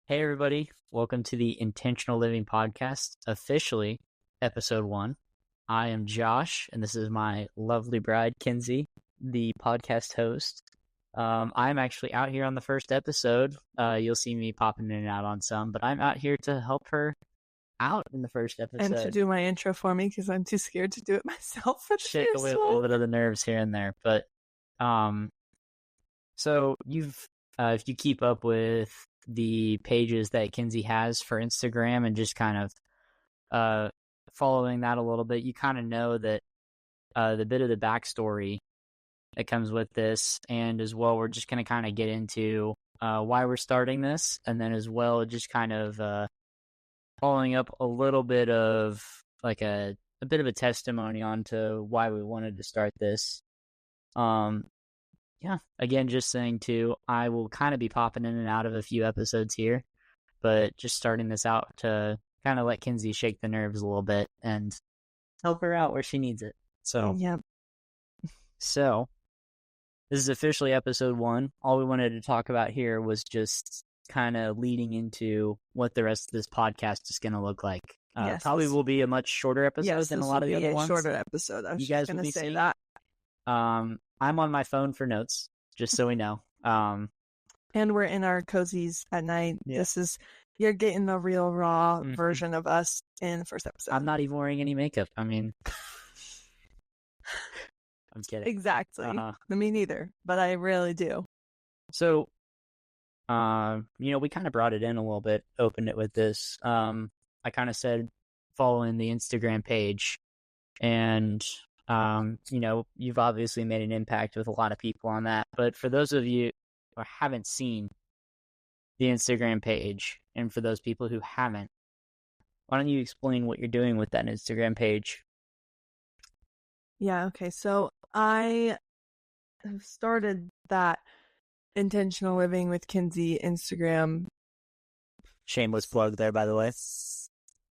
Hey, everybody. Welcome to the Intentional Living Podcast, officially episode 1. I am Josh, and this is my lovely bride, Kenzie, the podcast host. I'm actually out here on the first episode. You'll see me popping in and out on some, but I'm out here to help her out in the first episode. And to do my intro for me because I'm too scared to do it myself for the Shake first away a one. little bit of the nerves here and there. But so if you keep up with the pages that Kenzie has for Instagram and just kind of following that a little bit, you kind of know that the bit of the backstory that comes with this, and as well we're just going to kind of get into why we're starting this, and then as well just kind of following up a little bit of like a bit of a testimony onto why we wanted to start this. Yeah, again, just saying too, I will kind of be popping in and out of a few episodes here, but just starting this out to kind of let Kenzie shake the nerves a little bit and help her out where she needs it. So this is officially episode 1. All we wanted to talk about here was just kind of leading into what the rest of this podcast is going to look like. Probably will be a much shorter episode than a lot of the other ones. Shorter episode. I was You guys going will to be say seeing that. I'm on my phone for notes, just so we know. And we're in our cozies at night. Yeah. You're getting the real raw version of us in the first episode. I'm not even wearing any makeup. I mean, I'm kidding. Exactly. Me neither, but I really do. So, we kind of brought it in a little bit, opened it with this. I kind of said, following the Instagram page, and you've obviously made an impact with a lot of people on that. But for those of you who haven't seen the Instagram page, and for those people who haven't, why don't you explain what you're doing with that Instagram page? Yeah, okay. So I have started that Intentional Living with Kenzie Instagram. Shameless plug there, by the way.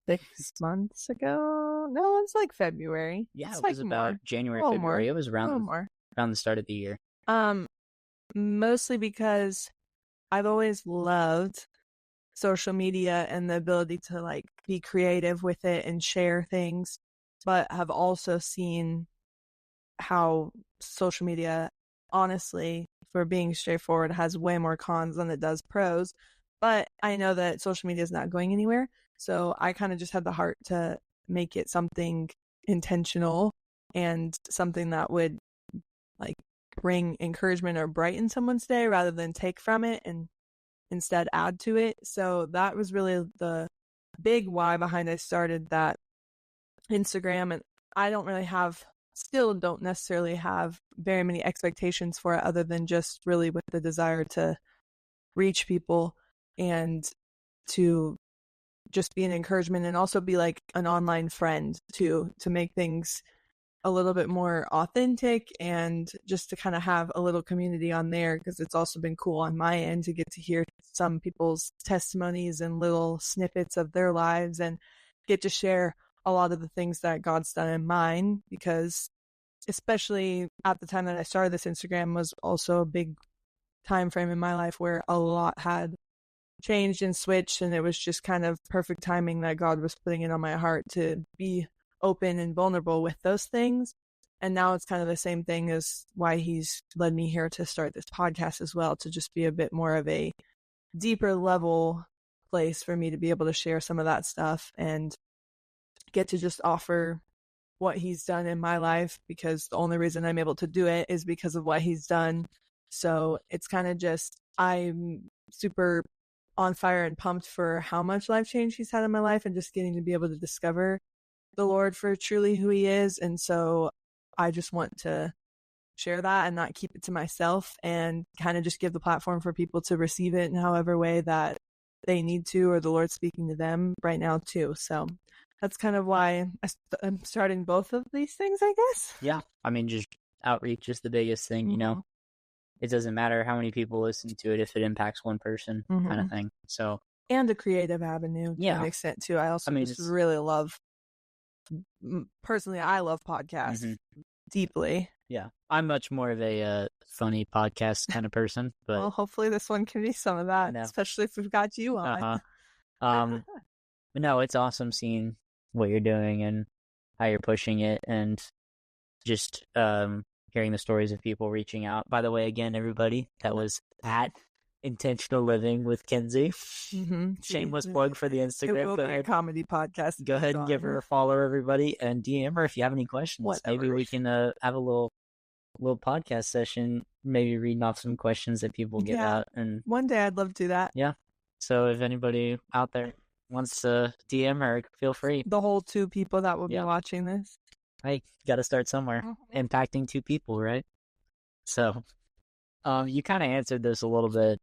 6 months ago? No, it's like February. Yeah, it's it was about more. January, More. February. It was around more. around the start of the year. Mostly because I've always loved social media and the ability to like be creative with it and share things, but have also seen how social media, honestly, for being straightforward, has way more cons than it does pros. But I know that social media is not going anywhere. So I kind of just had the heart to make it something intentional and something that would like bring encouragement or brighten someone's day rather than take from it and instead add to it. So that was really the big why behind I started that Instagram. And I still don't necessarily have very many expectations for it other than just really with the desire to reach people and to just be an encouragement and also be like an online friend to make things a little bit more authentic and just to kind of have a little community on there, because it's also been cool on my end to get to hear some people's testimonies and little snippets of their lives and get to share a lot of the things that God's done in mine, because especially at the time that I started this Instagram was also a big time frame in my life where a lot had changed and switched, and it was just kind of perfect timing that God was putting it on my heart to be open and vulnerable with those things. And now it's kind of the same thing as why he's led me here to start this podcast as well, to just be a bit more of a deeper level place for me to be able to share some of that stuff and get to just offer what he's done in my life, because the only reason I'm able to do it is because of what he's done. So it's kind of just, I'm super on fire and pumped for how much life change he's had in my life and just getting to be able to discover the Lord for truly who he is. And so I just want to share that and not keep it to myself and kind of just give the platform for people to receive it in however way that they need to, or the Lord speaking to them right now too. So that's kind of why I'm starting both of these things, I guess. Yeah, I mean, just outreach is the biggest thing, It doesn't matter how many people listen to it if it impacts one person, kind of thing. So, and a creative avenue to an extent too. I also just really love, personally, I love podcasts. deeply. Yeah, I'm much more of a funny podcast kind of person, but Well, hopefully this one can be some of that, no. especially if we've got you on. Uh-huh. But no, it's awesome seeing what you're doing and how you're pushing it, and just hearing the stories of people reaching out. By the way, again, everybody, that was at Intentional Living with Kenzie. Shameless plug for the Instagram. It will be a comedy podcast. Go ahead and give her a follow, everybody, and DM her if you have any questions. Whatever. Maybe we can have a little podcast session, maybe reading off some questions that people get out. And one day I'd love to do that. Yeah. So if anybody out there wants to DM her, feel free. The whole 2 people that will be watching this. Hey, got to start somewhere. Impacting 2 people, right? So, you kind of answered this a little bit.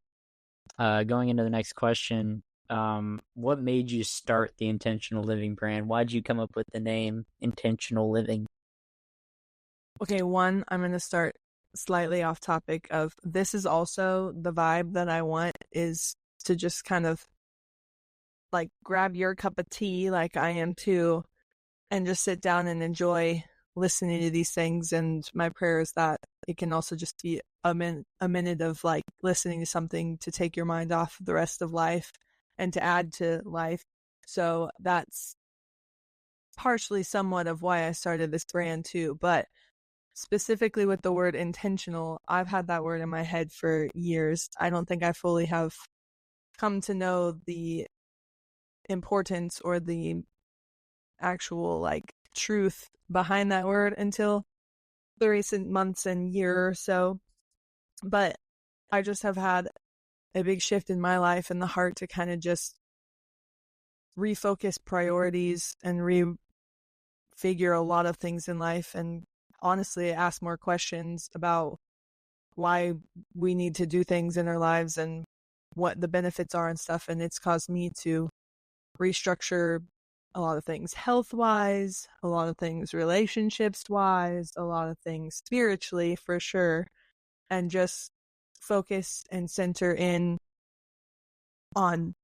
Going into the next question, what made you start the Intentional Living brand? Why'd you come up with the name Intentional Living? Okay, one, I'm going to start slightly off topic of this is also the vibe that I want, is to just kind of like grab your cup of tea like I am too, and just sit down and enjoy listening to these things. And my prayer is that it can also just be a minute of like listening to something to take your mind off the rest of life and to add to life. So that's partially somewhat of why I started this brand too. But specifically with the word intentional, I've had that word in my head for years. I don't think I fully have come to know the importance or the actual like truth behind that word until the recent months and year or so. But I just have had a big shift in my life and the heart to kind of just refocus priorities and refigure a lot of things in life, and honestly ask more questions about why we need to do things in our lives and what the benefits are and stuff. And it's caused me to restructure a lot of things health-wise, a lot of things relationships-wise, a lot of things spiritually for sure, and just focus and center in on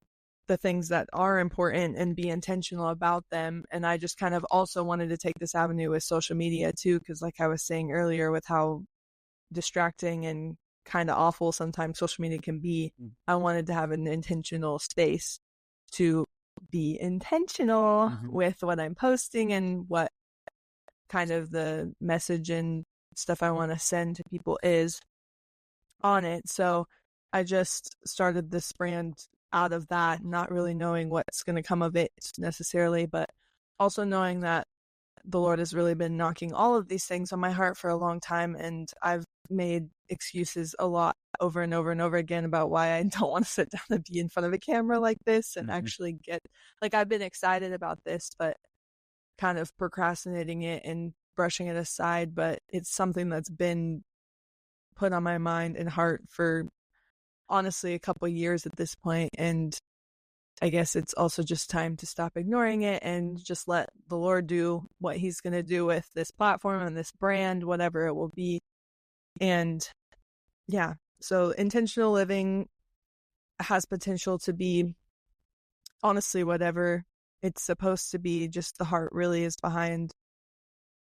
the things that are important and be intentional about them. And I just kind of also wanted to take this avenue with social media too, because like I was saying earlier with how distracting and kind of awful sometimes social media can be, I wanted to have an intentional space to be intentional with what I'm posting and what kind of the message and stuff I want to send to people is on it. So I just started this brand out of that, not really knowing what's going to come of it necessarily, but also knowing that the Lord has really been knocking all of these things on my heart for a long time. And I've made excuses a lot over and over and over again about why I don't want to sit down and be in front of a camera like this and actually get, like, I've been excited about this, but kind of procrastinating it and brushing it aside. But it's something that's been put on my mind and heart for honestly a couple years at this point. And I guess it's also just time to stop ignoring it and just let the Lord do what he's going to do with this platform and this brand, whatever it will be. And yeah, so intentional living has potential to be honestly whatever it's supposed to be. Just the heart really is behind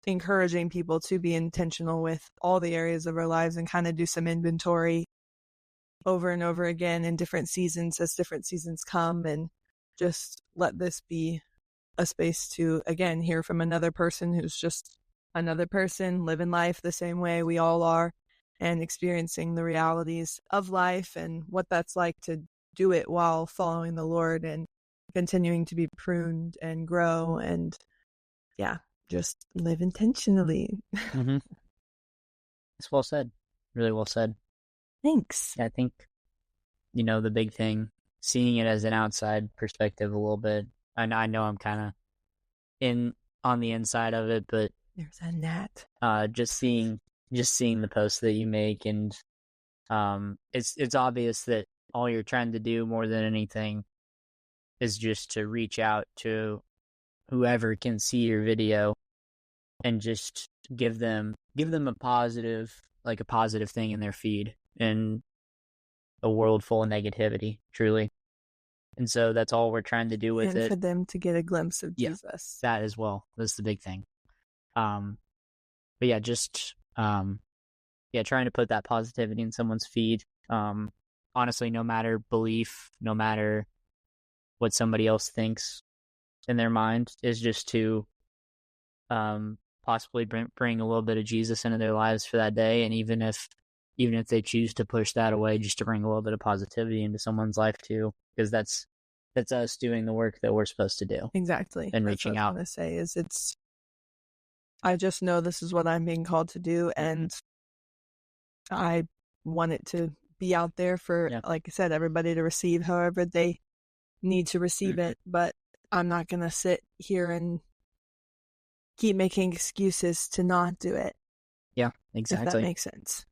encouraging people to be intentional with all the areas of our lives and kind of do some inventory over and over again in different seasons as different seasons come, and just let this be a space to, again, hear from another person who's just another person living life the same way we all are and experiencing the realities of life and what that's like to do it while following the Lord and continuing to be pruned and grow and just live intentionally. It's well said. Really well said. Thanks. I think, the big thing, seeing it as an outside perspective a little bit. I know I'm kind of on the inside of it, but there's a gnat. Just seeing the posts that you make, and it's obvious that all you're trying to do more than anything is just to reach out to whoever can see your video and just give them a positive thing in their feed in a world full of negativity, truly. And so that's all we're trying to do with it. And for them to get a glimpse of Jesus. That as well. That's the big thing. but yeah, just trying to put that positivity in someone's feed. Honestly, no matter belief, no matter what somebody else thinks in their mind, is just to possibly bring a little bit of Jesus into their lives for that day. And even if they choose to push that away, just to bring a little bit of positivity into someone's life too, because that's us doing the work that we're supposed to do. Exactly. And That's reaching what I out. was going to say is I just know this is what I'm being called to do, and I want it to be out there for, like I said, everybody to receive however they need to receive it. But I'm not going to sit here and keep making excuses to not do it. Yeah, exactly. If that makes sense.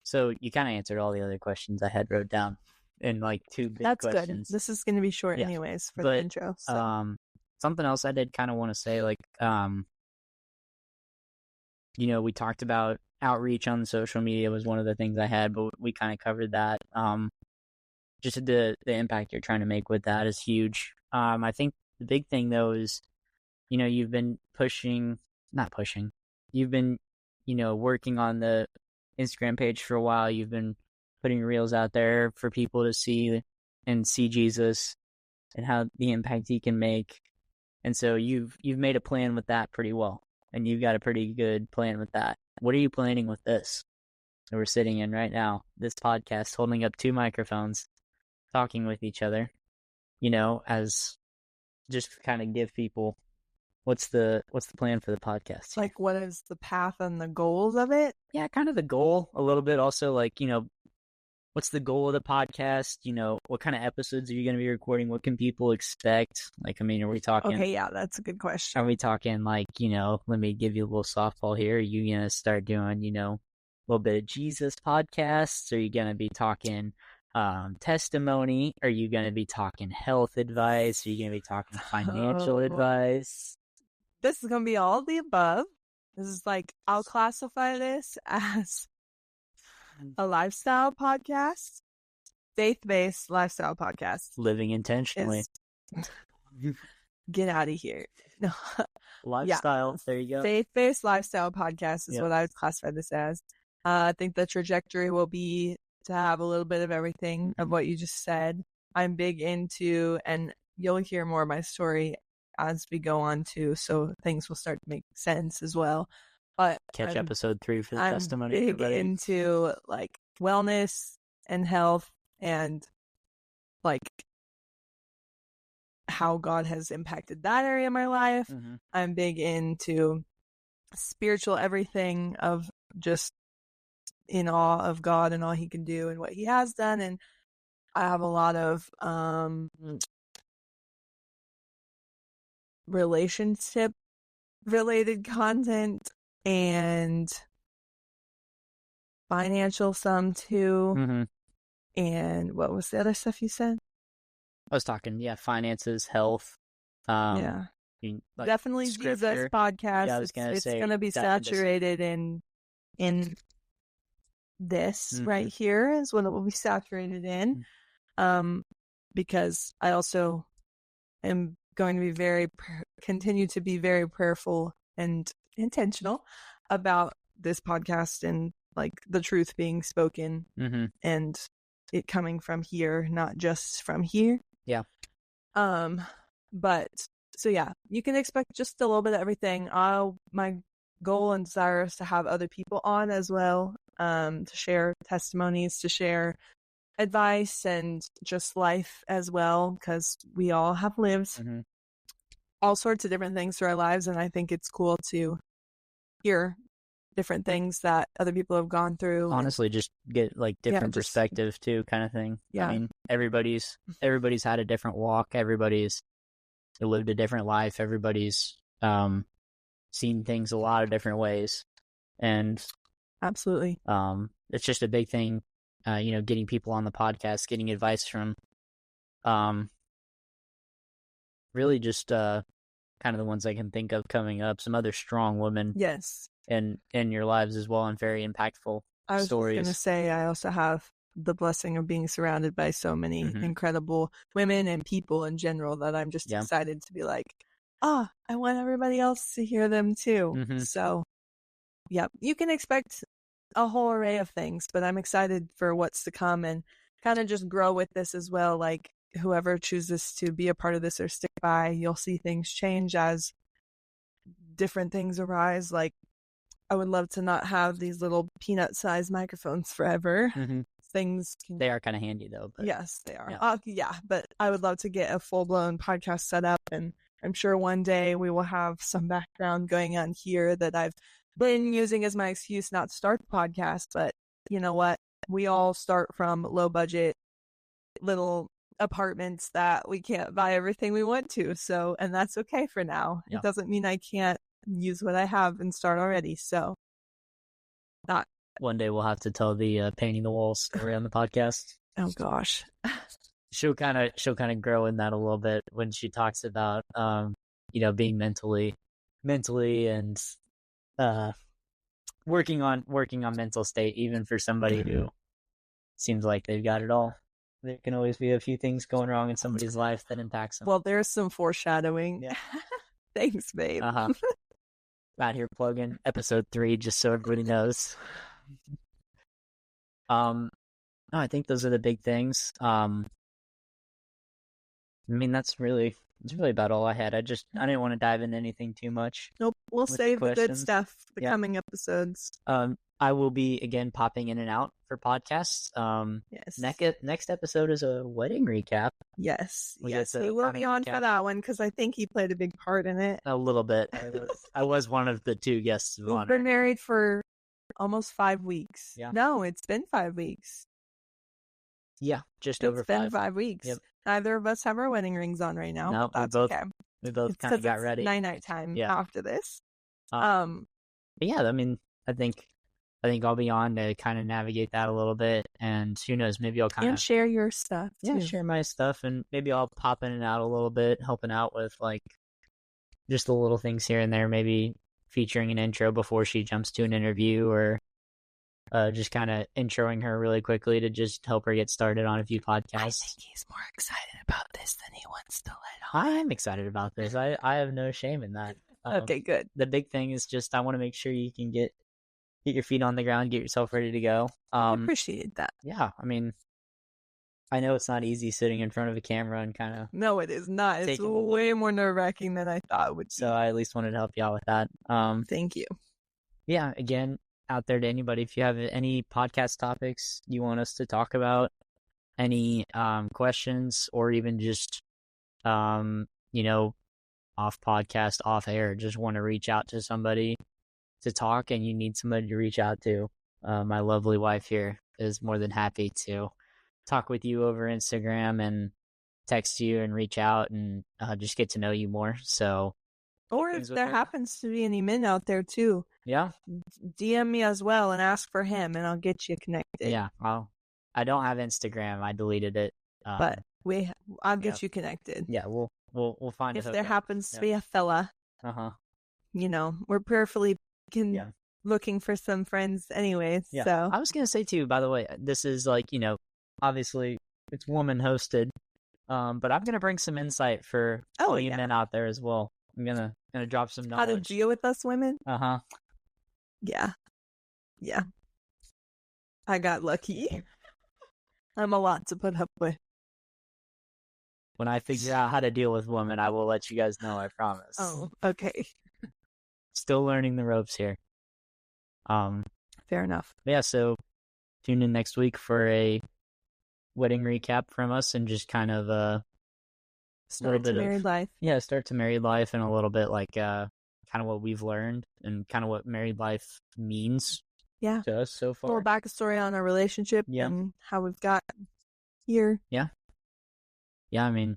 So you kind of answered all the other questions I had wrote down in like 2 big That's questions. good. This is going to be short anyways for the intro. So. Something else I did kind of want to say, like, we talked about outreach on social media was one of the things I had, but we kind of covered that. Just the impact you're trying to make with that is huge. I think the big thing though is, you've been you've been, working on the Instagram page for a while. You've been putting reels out there for people to see and see Jesus and how the impact he can make. And so you've made a plan with that pretty well. And you've got a pretty good plan with that. What are you planning with this that we're sitting in right now? This podcast, holding up 2 microphones, talking with each other, as just kind of give people what's the plan for the podcast? Like, what is the path and the goals of it? Yeah, kind of the goal a little bit. Also, like, what's the goal of the podcast? What kind of episodes are you going to be recording? What can people expect? Like, I mean, are we talking? Okay, yeah, that's a good question. Are we talking like, let me give you a little softball here. Are you going to start doing, a little bit of Jesus podcasts? Are you going to be talking testimony? Are you going to be talking health advice? Are you going to be talking financial advice? This is going to be all of the above. This is like, I'll classify this as a lifestyle podcast, faith-based lifestyle podcast. Living intentionally. Get out of here. No. Lifestyle. Yeah. There you go. Faith-based lifestyle podcast is what I would classify this as. I think the trajectory will be to have a little bit of everything of what you just said. I'm big into, and you'll hear more of my story as we go on too, so things will start to make sense as well. But catch episode 3 for the testimony. I'm big into like wellness and health and like how God has impacted that area of my life. I'm big into spiritual everything, of just in awe of God and all he can do and what he has done. And I have a lot of relationship related content and financial some too. And what was the other stuff you said? I was talking, finances, health. Like definitely scripture. Jesus podcast. Yeah, it's going to be saturated in this right here is what it will be saturated in. Because I also am going to be continue to be very prayerful and intentional about this podcast and like the truth being spoken and it coming from here, not just from here. Yeah. But so yeah, you can expect just a little bit of everything. My goal and desire is to have other people on as well, to share testimonies, to share advice and just life as well, because we all have lived all sorts of different things through our lives, and I think it's cool to hear different things that other people have gone through. Honestly, just get like different perspective too, kind of thing. Yeah. I mean, everybody's had a different walk. Everybody's lived a different life. Everybody's seen things a lot of different ways. And absolutely. It's just a big thing, getting people on the podcast, getting advice from really just kind of the ones I can think of coming up, some other strong women. Yes. In your lives as well, and very impactful I was stories. going to say, I also have the blessing of being surrounded by so many incredible women and people in general that I'm just excited to be like, I want everybody else to hear them too. So Yep. You can expect a whole array of things, but I'm excited for what's to come and kind of just grow with this as well. Like whoever chooses to be a part of this or stick by, you'll see things change as different things arise. Like I would love to not have these little peanut-sized microphones forever. Mm-hmm. Things they are kind of handy though. But yes, they are. Yeah, but I would love to get a full-blown podcast set up, and I'm sure one day we will have some background going on here that I've been using as my excuse not to start the podcast. But you know what? We all start from low budget little apartments that we can't buy everything we want to. So, and that's okay for now. Yeah. It doesn't mean I can't use what I have and start already. So, not one day we'll have to tell the painting the walls story on the podcast. Oh gosh. She'll kind of grow in that a little bit when she talks about being mentally and working on mental state, even for somebody who seems like they've got it all. There can always be a few things going wrong in somebody's life that impacts them. Well, there's some foreshadowing. Yeah. Thanks, babe. Out here plugging episode 3 just so everybody knows. No, I think those are the big things. I mean, that's really about all I had. I didn't want to dive into anything too much. Nope, we'll save the good stuff for coming episodes. I will be again popping in and out for podcasts. Yes. Next episode is a wedding recap. Yes. We will be on for that one because I think he played a big part in it. A little bit. I was one of the 2 guests. We've been married for almost 5 weeks. Yeah. No, it's been 5 weeks. Yeah, just over 5. It's been 5 weeks. Yep. Neither of us have our wedding rings on right now. No, that's okay. We both kind of got ready. Night time after this. But yeah, I mean, I think I'll be on to kind of navigate that a little bit, and who knows, maybe I'll kind of share your stuff. Yeah, share my stuff, and maybe I'll pop in and out a little bit, helping out with like just the little things here and there. Maybe featuring an intro before she jumps to an interview, or just kind of introing her really quickly to just help her get started on a few podcasts. I think he's more excited about this than he wants to let on. I am excited about this. I have no shame in that. Okay, good. The big thing is just I want to make sure you can get your feet on the ground, get yourself ready to go. I appreciate that. Yeah, I mean, I know it's not easy sitting in front of a camera and kind of... No, it is not. It's way more nerve-wracking than I thought it would be. So I at least wanted to help you out with that. Thank you. Yeah, again, out there to anybody, if you have any podcast topics you want us to talk about, any questions, or even just, off podcast, off air, just want to reach out to somebody to talk and you need somebody to reach out to, my lovely wife here is more than happy to talk with you over Instagram and text you and reach out and just get to know you more. So, or if there happens to be any men out there too, DM me as well and ask for him, and I'll get you connected. Yeah, I don't have Instagram. I deleted it, but I'll get you connected. Yeah, we'll find if there happens to be a fella. We're prayerfully looking for some friends, anyways. Yeah. So I was gonna say too. By the way, this is like obviously it's woman hosted, but I'm gonna bring some insight for all you men out there as well. I'm gonna drop some knowledge. How to deal with us women? Yeah. I got lucky. I'm a lot to put up with. When I figure out how to deal with women, I will let you guys know, I promise. Oh, okay. Still learning the ropes here. Fair enough. Yeah, so tune in next week for a wedding recap from us and just kind of start to married life. Yeah, start to married life and a little bit like kind of what we've learned and kind of what married life means to us so far. A little backstory on our relationship and how we've got here. Yeah, I mean,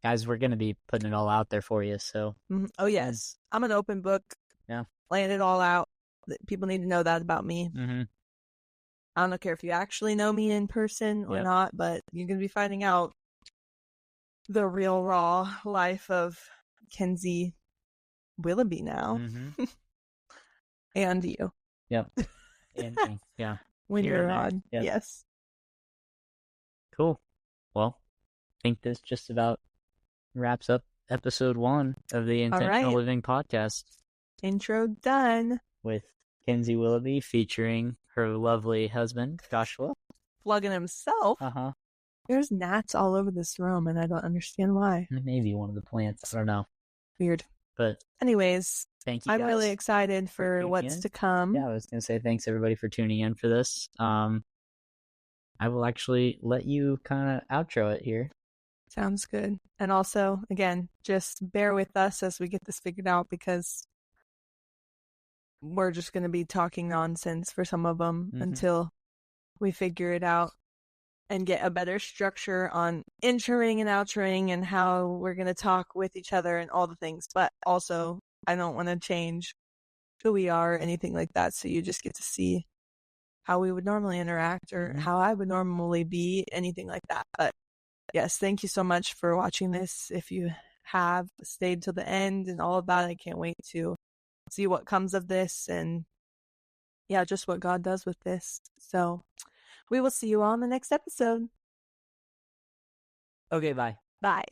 guys, we're going to be putting it all out there for you, so. Oh, yes. I'm an open book. Yeah. Laying it all out. People need to know that about me. Mm-hmm. I don't care if you actually know me in person or not, but you're going to be finding out the real raw life of Kenzie Willoughby now. Mm-hmm. And you. Yep. And me. Yeah. When you're on. Yep. Yes. Cool. Well, I think this just about wraps up episode 1 of the Intentional Living Podcast. Intro done. With Kenzie Willoughby featuring her lovely husband, Joshua. Plugging himself. Uh-huh. There's gnats all over this room, and I don't understand why. Maybe one of the plants. I don't know. Weird. But anyways, thank you I'm guys really excited for what's in. to come. Yeah, I was going to say thanks everybody for tuning in for this. I will actually let you kind of outro it here. Sounds good. And also, again, just bear with us as we get this figured out, because we're just going to be talking nonsense for some of them until we figure it out and get a better structure on introing and outroing and how we're going to talk with each other and all the things. But also, I don't want to change who we are or anything like that, so you just get to see how we would normally interact or how I would normally be, anything like that. But yes, thank you so much for watching this. If you have stayed till the end and all of that, I can't wait to see what comes of this, and yeah, just what God does with this. So we will see you all in the next episode. Okay, bye. Bye.